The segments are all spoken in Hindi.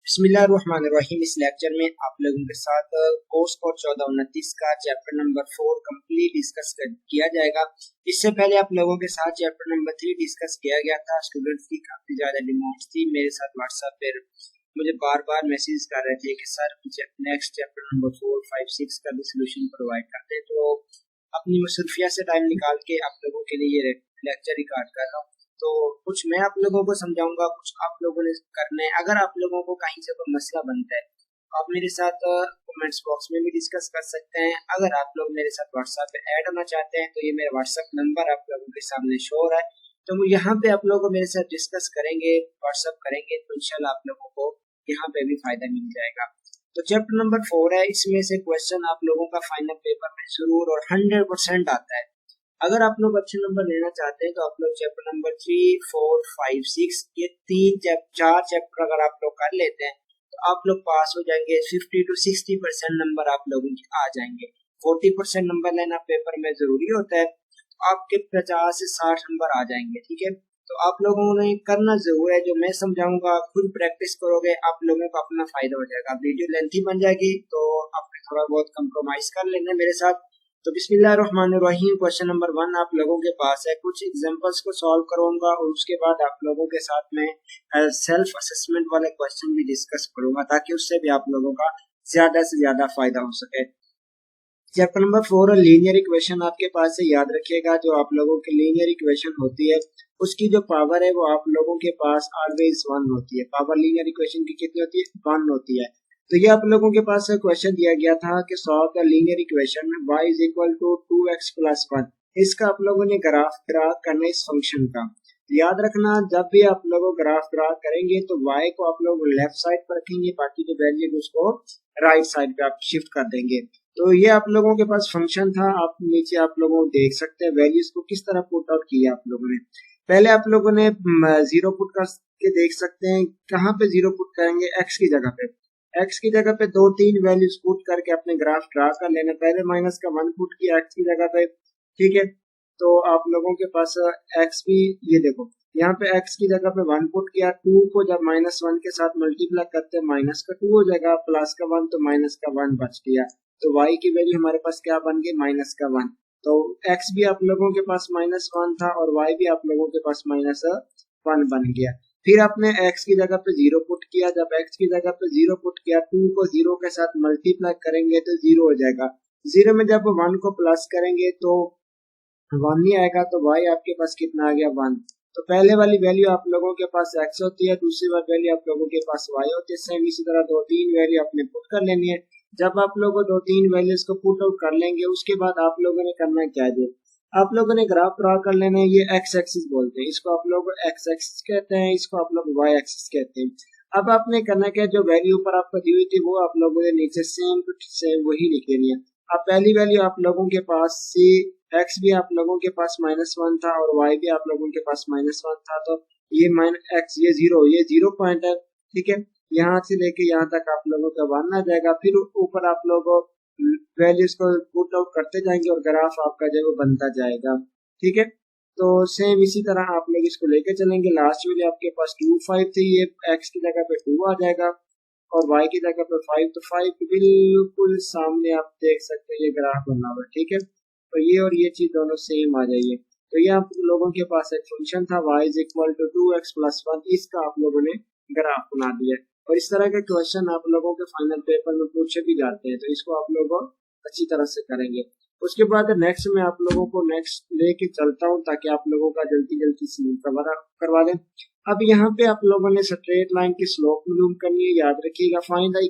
बिस्मिल्लाहिर्रहमानिर्रहीम। इस लेक्चर में आप लोगों के साथ कोर्स कोड 1429 का चैप्टर नंबर 4 कंप्लीट डिस्कस किया जाएगा। इससे पहले आप लोगों के साथ चैप्टर नंबर 3 डिस्कस किया गया था। स्टूडेंट्स की काफ़ी ज़्यादा डिमांड्स थी, मेरे साथ व्हाट्सएप पर मुझे बार बार मैसेज कर रहे थे कि सर नेक्स्ट चैप्टर नंबर 4, 5, 6 का भी सोल्यूशन प्रोवाइड करते। तो अपनी मसरूफिया से टाइम निकाल के आप लोगों के लिए ये लेक्चर रिकॉर्ड कर रहा हूँ। तो कुछ मैं आप लोगों को समझाऊंगा, कुछ आप लोगों ने करना है। अगर आप लोगों को कहीं से कोई मसला बनता है तो आप मेरे साथ कमेंट्स बॉक्स में भी डिस्कस कर सकते हैं। अगर आप लोग मेरे साथ व्हाट्सएप पे ऐड होना चाहते हैं तो ये मेरा व्हाट्सएप नंबर आप लोगों के सामने शो हो रहा है, तो यहाँ पे आप लोग मेरे साथ डिस्कस करेंगे, व्हाट्सएप करेंगे, तो इंशाल्लाह आप लोगों को यहाँ पे भी फायदा मिल जाएगा। तो चैप्टर नंबर 4 है, इसमें से क्वेश्चन आप लोगों का फाइनल पेपर में जरूर और 100% आता है। अगर आप लोग अच्छे नंबर लेना चाहते हैं तो आप लोग चैप्टर नंबर 3, 4, 5, 6 ये 4 चैप्टर अगर आप लोग कर लेते हैं तो आप लोग पास हो जाएंगे। 50 to 60% नंबर आप लोगों के आ जाएंगे। 40% नंबर लेना पेपर में जरूरी होता है, तो आपके 50 से 60 नंबर आ जाएंगे। ठीक है, तो आप लोगों ने करना जरूर है, जो मैं समझाऊंगा खुद प्रैक्टिस करोगे आप लोगों को अपना फायदा हो जाएगा। वीडियो लेंथी बन जाएगी तो आपने थोड़ा बहुत कंप्रोमाइज कर लेना मेरे साथ। तो बिस्मिल्लाहिर्रहमानिर्रहीम। क्वेश्चन नंबर 1 आप लोगों के पास है। कुछ एग्जांपल्स को सॉल्व करूंगा और उसके बाद आप लोगों के साथ में सेल्फ असेसमेंट वाले क्वेश्चन भी डिस्कस करूंगा ताकि उससे भी आप लोगों का ज्यादा से ज्यादा फायदा हो सके। चैप्टर नंबर 4 लीनियर इक्वेशन आपके पास है। याद रखिएगा, जो आप लोगों की लीनियर इक्वेशन होती है उसकी जो पावर है वो आप लोगों के पास ऑलवेज 1 होती है। पावर लीनियर इक्वेशन की कितनी होती है? 1 होती है। तो ये आप लोगों के पास क्वेश्चन दिया गया था कि सॉल्व द लीनियर इक्वेशन में y is equal to 2x plus 1। इसका आप लोगों ने ग्राफ ड्रा करना है इस फंक्शन का। याद रखना, जब भी आप लोग ग्राफ ड्रा करेंगे तो y को आप लोग लेफ्ट साइड पर रखेंगे, बाकी जो वैल्यू है उसको राइट साइड पे आप शिफ्ट कर देंगे। तो ये आप लोगों के पास फंक्शन था। आप नीचे आप लोगों को देख सकते हैं वैल्यूज को किस तरह पुट आउट किया आप लोगों ने। पहले आप लोगों ने जीरो पुट करके देख सकते हैं। कहाँ पे जीरो पुट करेंगे? x की जगह पे। x की जगह पे 2-3 वैल्यूज पुट करके अपने ग्राफ ड्रा कर लेना। पहले माइनस का 1 पुट किया x की जगह पे, ठीक है। तो आप लोगों के पास x भी, ये देखो यहाँ पे x की जगह पे 1 पुट किया। 2 को जब -1 के साथ मल्टीप्लाई करते हैं माइनस का 2 हो जाएगा, प्लस का 1 तो माइनस का 1 बच गया। तो y की वैल्यू हमारे पास क्या बन गई? माइनस का 1। तो x भी आप लोगों के पास -1 था और y भी आप लोगों के पास -1 बन गया। फिर आपने x की जगह पे 0 पुट किया। जब x की जगह पे 0 पुट किया, 2 को 0 के साथ मल्टीप्लाई करेंगे तो 0 हो जाएगा। 0 में जब 1 को प्लस करेंगे तो 1 ही आएगा। तो y आपके पास कितना आ गया? 1। तो पहले वाली वैल्यू आप लोगों के पास x होती है, दूसरी वाली वैल्यू आप लोगों के पास y होती है। सेम इसी तरह 2-3 वैल्यू आपने पुट कर लेनी है। जब आप लोग 2-3 वैल्यूज को पुट आउट कर लेंगे उसके बाद आप लोगों ने करना क्या है? आप लोगों ने ग्राफ ड्रा कर लेना है। ये एक्स एक्सिस बोलते हैं, इसको आप लोग एक्स एक्सिस कहते हैं, इसको आप लोग वाई एक्सिस कहते हैं। अब आपने करना क्या? जो वैल्यू ऊपर आपको दी हुई थी वो आप लोगों ने नीचे सेम टू सेम वही लिख देनी है। अब पहली वैल्यू आप लोगों के पास सी एक्स भी आप लोगों के पास -1 था और वाई भी आप लोगों के पास -1 था। तो ये -x ये 0 पॉइंट है, ठीक है। यहाँ से लेके यहाँ तक आप लोगों का 1 आ जाएगा। फिर ऊपर आप लोगों वैल्यूज को पुट आउट करते जाएंगे और ग्राफ आपका जो बनता जाएगा, ठीक है। तो सेम इसी तरह आप लोग इसको लेके चलेंगे। लास्ट वैल्यू आपके पास 2, 5 थी, ये x की जगह पे 2 आ जाएगा और y की जगह पे 5। तो 5 बिल्कुल सामने आप देख सकते हैं ये ग्राफ बना हुआ है, ठीक है। तो ये और ये चीज दोनों सेम आ जाइए। तो ये आप लोगों के पास एक फंक्शन था y is equal to 2x plus 1, इसका आप लोगों ने ग्राफ बना दिया। और इस तरह के क्वेश्चन आप लोगों के फाइनल पेपर में पूछे भी जाते हैं, तो इसको आप लोग अच्छी तरह से करेंगे। उसके बाद नेक्स्ट में आप लोगों को नेक्स्ट लेके चलता हूँ ताकि आप लोगों का जल्दी जल्दी करवा दें। अब यहाँ पे आप लोगों ने स्ट्रेट लाइन की स्लोप मालूम करनी है। याद रखिएगा, find the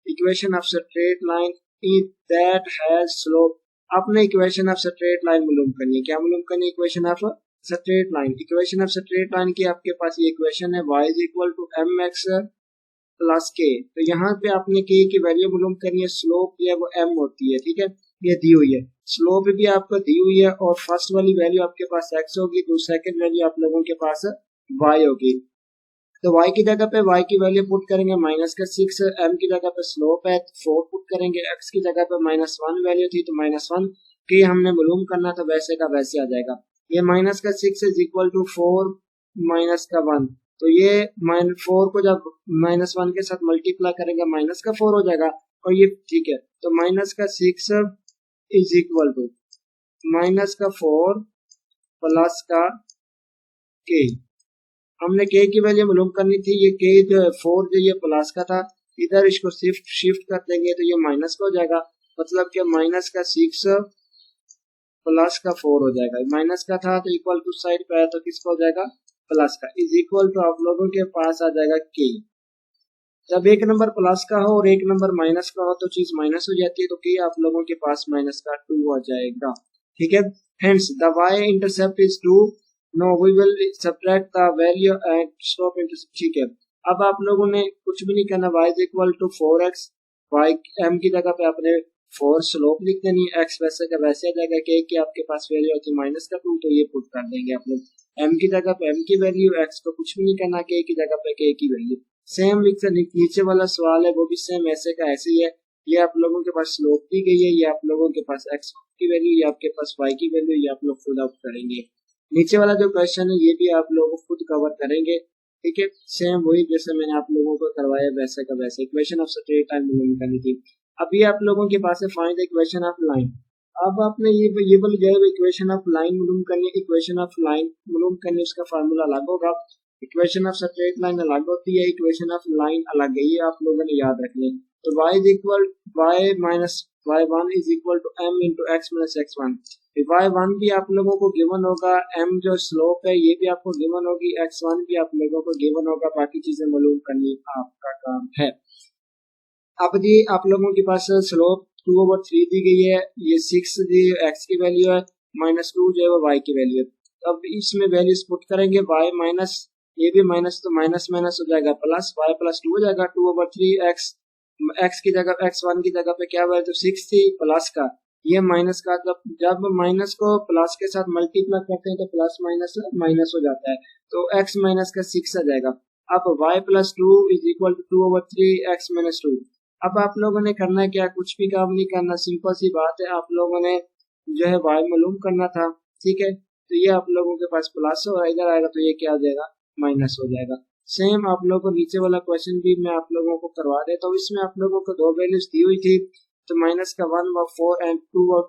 equation of straight line that has slope. आपने इक्वेशन ऑफ स्ट्रेट लाइन मालूम करनी है। क्या मालूम करनी है? Equation of straight line. Equation of straight line की आपके पास ये इक्वेशन है, y is equal to mx plus के। तो यहाँ पे आपने के की वैल्यू मालूम करनी है। स्लोप जो है वो m होती है, ठीक है, ये दी हुई है। स्लोप भी आपको दी हुई है और फर्स्ट वाली वैल्यू आपके पास x होगी, तो सेकंड वैल्यू आप लोगों के पास y होगी। तो y की जगह पे y की वैल्यू पुट करेंगे -6, m की जगह पे स्लोप है 4 पुट करेंगे, x की जगह पे -1 वैल्यू थी तो -1 के हमने मालूम करना, तो वैसे का वैसे आ जाएगा। ये -6 इज इक्वल टू 4 -1, तो ये -4 को जब -1 के साथ मल्टीप्लाई करेंगे माइनस का 4 हो जाएगा, और ये ठीक है। तो माइनस का 6 इज इक्वल टू माइनस का 4 प्लस का के। हमने के की वैल्यू मालूम करनी थी, ये के जो है 4 जो ये प्लस का था, इधर इसको शिफ्ट कर देंगे तो ये माइनस का हो जाएगा, मतलब कि माइनस का 6 प्लस का 4 हो जाएगा। माइनस का था तो इक्वल टू साइड पे आया तो किसका हो जाएगा, प्लस का, इज इक्वल टू आप लोगों के पास आ जाएगा के। जब एक नंबर प्लस का हो और एक नंबर माइनस का हो तो चीज माइनस हो जाती है, तो के आप लोगों के पास माइनस का 2 हो जाएगा। ठीक है, hence the y intercept is 2। No we will subtract the value and stop intercept. ठीक है, अब आप लोगों ने कुछ भी नहीं करना, y is equal to 4x, y m की जगह पे आपने 4 स्लोप लिख देनी, x वैसे का वैसे आ जाएगा, कि आपके पास वैल्यू होती है माइनस का 2 तो ये पुट कर देंगे आप लोग, m की जगह पे m की वैल्यू, x को कुछ भी नहीं करना, k की जगह पे k की वैल्यू। सेम नीचे वाला सवाल है वो भी सेम ऐसे का ऐसे ही है। ये आप लोगों के पास स्लोप दी गई है, ये आप लोगों के पास x की वैल्यू, ये आपके पास y की वैल्यू, ये आप लोग खुद आउट करेंगे। नीचे वाला जो क्वेश्चन है ये भी आप लोगों को खुद कवर करेंगे। ठीक है, सेम वही जैसे मैंने आप लोगों को करवाया वैसे का वैसे। इक्वेशन ऑफ स्ट्रेट लाइन मालूम करनी थी। अभी आप लोगों के पास है find the equation of line. अब आपने ये बोल गया इक्वेशन ऑफ लाइन मालूम करनी है, इक्वेशन ऑफ लाइन मालूम करनी, उसका फार्मूला अलग होगा, इक्वेशन ऑफ स्ट्रेट लाइन अलग होती है, इक्वेशन ऑफ लाइन अलग है, ये आप लोगों ने याद रख लें। तो y is equal y minus y1 is equal to m into x minus x1। y1 भी आप लोगों को गिवन होगा, m जो स्लोप है ये भी आपको गिवन होगी, x1 भी आप लोगों को गिवन होगा, बाकी चीजें मालूम करनी आपका काम है। अब जी आप लोगों के पास स्लोप 2/3 दी गई है, ये 6 जी x की वैल्यू है, -2 जो है वो y की वैल्यू है। तो अब इसमें वैल्यूज पुट करेंगे, y माइनस, ये भी माइनस तो माइनस माइनस हो जाएगा, प्लस y प्लस 2 हो जाएगा, 2/3 x की जगह x1 की जगह पे क्या हुआ तो 6 थी, प्लस का ये माइनस का, जब माइनस को प्लस के साथ मल्टीप्लाई करते हैं तो प्लस माइनस माइनस हो जाता है, तो x माइनस का 6 आ जाएगा। अब y plus 2 is equal to 2/3 x minus 2। अब आप लोगों ने करना है क्या, कुछ भी काम नहीं करना, सिंपल सी बात है, आप लोगों ने जो है y मालूम करना था। ठीक है, तो ये आप लोगों के पास प्लस हो, इधर आएगा तो ये क्या हो जाएगा, माइनस हो जाएगा। सेम आप लोगों को नीचे वाला क्वेश्चन भी मैं आप लोगों को करवा देता हूँ, इसमें आप लोगों को 2 वैल्यूज दी हुई थी, तो माइनस का 1 और 4 एंड 2 और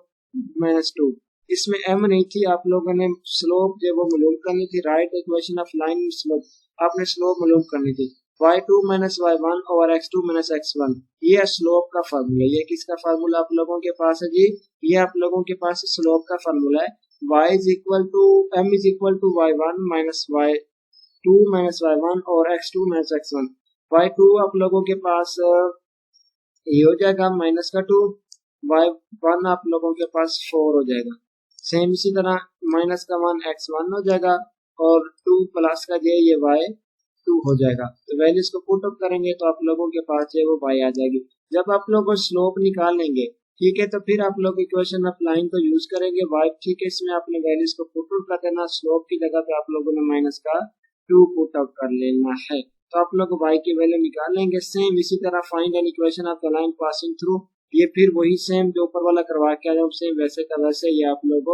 -2, इसमें m नहीं थी, आप लोगों ने स्लोप जो वो मालूम करनी थी, right equation of line slope, आपने स्लोप मालूम करनी थी, y2 माइनस y1 और x2 माइनस x1, ये स्लोप का फार्मूला। ये किसका फार्मूला आप लोगों के पास है जी, ये आप लोगों के पास स्लोप का फार्मूला है। y is equal to m is equal to y1 minus y2 minus y1 और x2 माइनस x1। y2 आप लोगों के पास ये हो जाएगा माइनस का 2, y1 आप लोगों के पास 4 हो जाएगा। सेम इसी तरह माइनस का 1 x1 हो जाएगा और 2 प्लस का जो ये y2 हो जाएगा। तो वैल्यूज को पुट अप करेंगे तो आप लोगों के पास जो है वो y आ जाएगी। जब आप लोग स्लोप निकाल लेंगे, ठीक है, तो फिर आप लोग इक्वेशन ऑफ लाइन को यूज करेंगे y। ठीक है, इसमें आपने वैल्यूज को पुट आउट कर देना, स्लोप की जगह पे आप लोगों ने माइनस का 2 पुट आउट कर लेना है, तो आप लोग y की वैल्यू निकाल लेंगे। सेम इसी तरह find an equation of the line passing through, ये फिर वही सेम जो ऊपर वाला करवा के आया सेम वैसे का वैसे ये आप लोग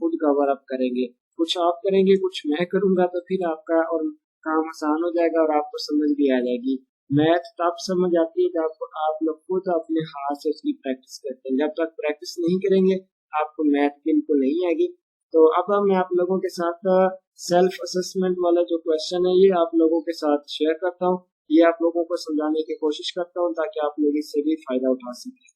खुद कवर अप करेंगे। कुछ आप करेंगे कुछ मैं करूंगा, तो फिर आपका और काम आसान हो जाएगा और आपको समझ भी आ जाएगी। मैथ तब समझ आती है जब आप लोग खुद अपने हाथ से उसकी प्रैक्टिस करते हैं। जब तक प्रैक्टिस नहीं करेंगे आपको मैथ बिल्कुल नहीं आएगी। तो अब मैं आप लोगों के साथ सेल्फ असेसमेंट वाला जो क्वेश्चन है ये आप लोगों के साथ शेयर करता हूँ, ये आप लोगों को समझाने की कोशिश करता हूँ ताकि आप लोग इससे भी फायदा उठा सकें।